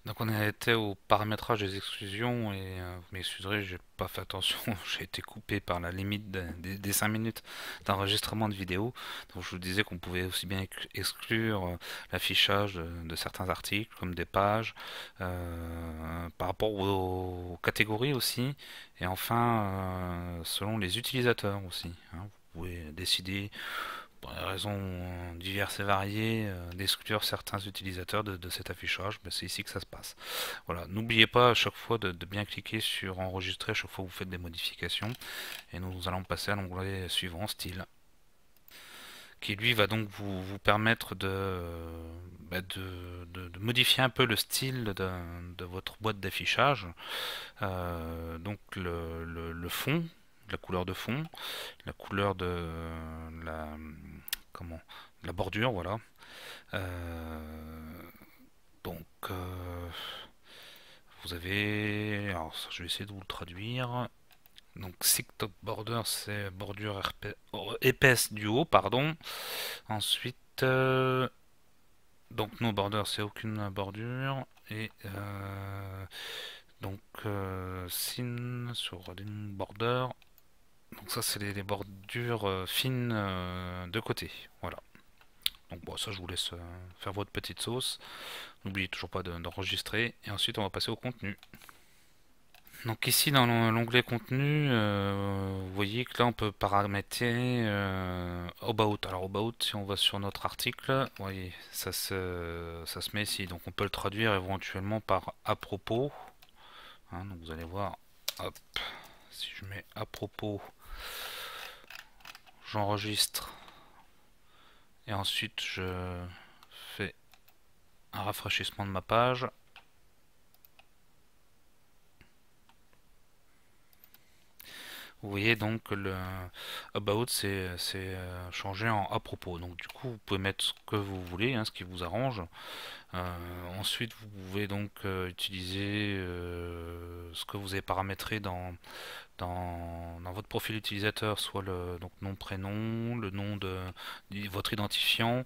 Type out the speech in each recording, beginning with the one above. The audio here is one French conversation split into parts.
Donc on a été au paramétrage des exclusions et vous m'excuserez, j'ai pas fait attention, j'ai été coupé par la limite des 5 minutes d'enregistrement de vidéo. Donc je vous disais qu'on pouvait aussi bien exclure l'affichage de certains articles comme des pages, par rapport aux catégories aussi, et enfin selon les utilisateurs aussi, hein. Vous pouvez décider pour des raisons diverses et variées, d'exclure certains utilisateurs de cet affichage. Ben, c'est ici que ça se passe. Voilà, n'oubliez pas à chaque fois de bien cliquer sur enregistrer à chaque fois que vous faites des modifications. Et nous allons passer à l'onglet suivant, style, qui lui va donc vous permettre de modifier un peu le style de votre boîte d'affichage. Donc le fond, la couleur de fond, la couleur de la, comment, la bordure, voilà. Euh, donc, vous avez. Alors, ça, je vais essayer de vous le traduire. Donc, thick top border, c'est bordure épaisse du haut, pardon. Ensuite, donc, no border, c'est aucune bordure. Et donc, thin sur une border. Donc, ça, c'est les bordures fines de côté. Voilà. Donc, bon, ça, je vous laisse faire votre petite sauce. N'oubliez toujours pas d'enregistrer. Et ensuite, on va passer au contenu. Donc ici dans l'onglet contenu, vous voyez que là on peut paramétrer About. Alors About, si on va sur notre article, vous voyez, ça se met ici. Donc on peut le traduire éventuellement par à propos, hein. Donc vous allez voir, hop, si je mets à propos, j'enregistre et ensuite je fais un rafraîchissement de ma page. Vous voyez donc le about c'est changé en à propos. Donc du coup vous pouvez mettre ce que vous voulez, hein, ce qui vous arrange. Ensuite vous pouvez donc utiliser ce que vous avez paramétré dans votre profil utilisateur, soit le donc nom prénom, le nom de votre identifiant,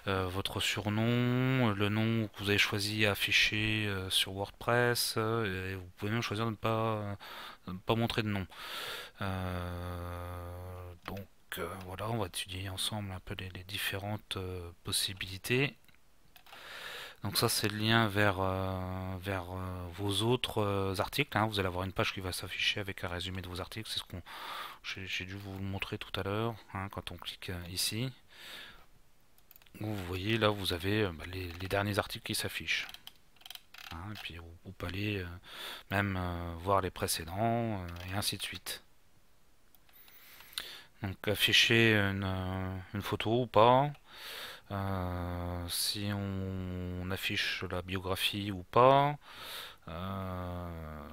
votre surnom, le nom que vous avez choisi à afficher sur WordPress, et vous pouvez même choisir de ne pas montrer de nom. Donc voilà, on va étudier ensemble un peu les différentes possibilités. Donc ça c'est le lien vers vos autres articles, hein. Vous allez avoir une page qui va s'afficher avec un résumé de vos articles. C'est ce qu'on j'ai dû vous le montrer tout à l'heure, hein, quand on clique ici. Vous voyez là vous avez les derniers articles qui s'affichent, hein. Et puis vous pouvez aller même voir les précédents et ainsi de suite. Donc afficher une photo ou pas, si on affiche la biographie ou pas, euh,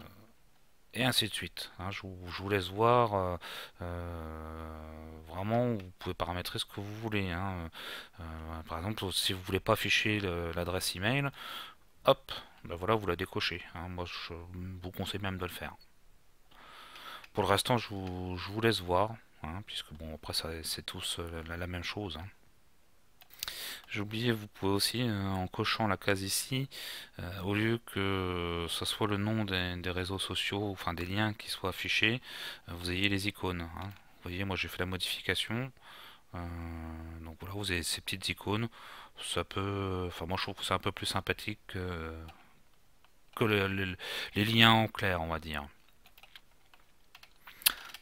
et ainsi de suite, hein. Je vous laisse voir. Vraiment, vous pouvez paramétrer ce que vous voulez, hein. Par exemple, si vous voulez pas afficher l'adresse email, hop, ben voilà, vous la décochez, hein. Moi, je vous conseille même de le faire. Pour le restant, je vous laisse voir, hein, puisque bon, après, c'est tous la même chose, hein. J'ai oublié, vous pouvez aussi, en cochant la case ici, au lieu que ce soit le nom des réseaux sociaux, enfin des liens qui soient affichés, vous ayez les icônes, hein. Vous voyez, moi j'ai fait la modification. Euh, donc voilà, vous avez ces petites icônes. Ça peut, enfin moi je trouve que c'est un peu plus sympathique que les liens en clair, on va dire.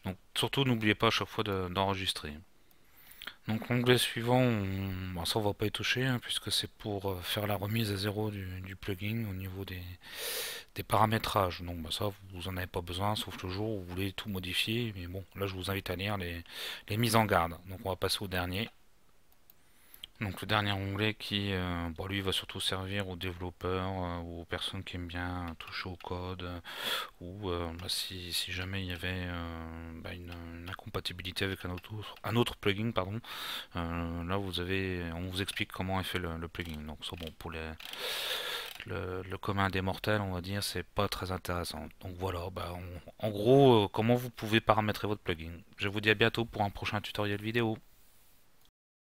Donc surtout, n'oubliez pas à chaque fois d'enregistrer. Donc l'onglet suivant, bon, ça on va pas y toucher, hein, puisque c'est pour faire la remise à zéro du plugin au niveau des paramétrages. Donc bah, ça vous en avez pas besoin, sauf le jour où vous voulez tout modifier. Mais bon, là je vous invite à lire les mises en garde. Donc on va passer au dernier. Donc le dernier onglet qui, bon, lui va surtout servir aux développeurs ou aux personnes qui aiment bien toucher au code, ou bah, si jamais il y avait bah, une incompatibilité avec un autre plugin, pardon. Là on vous explique comment est fait le plugin. Donc ça bon pour le commun des mortels, on va dire, c'est pas très intéressant. Donc voilà, bah, en gros, comment vous pouvez paramétrer votre plugin. Je vous dis à bientôt pour un prochain tutoriel vidéo.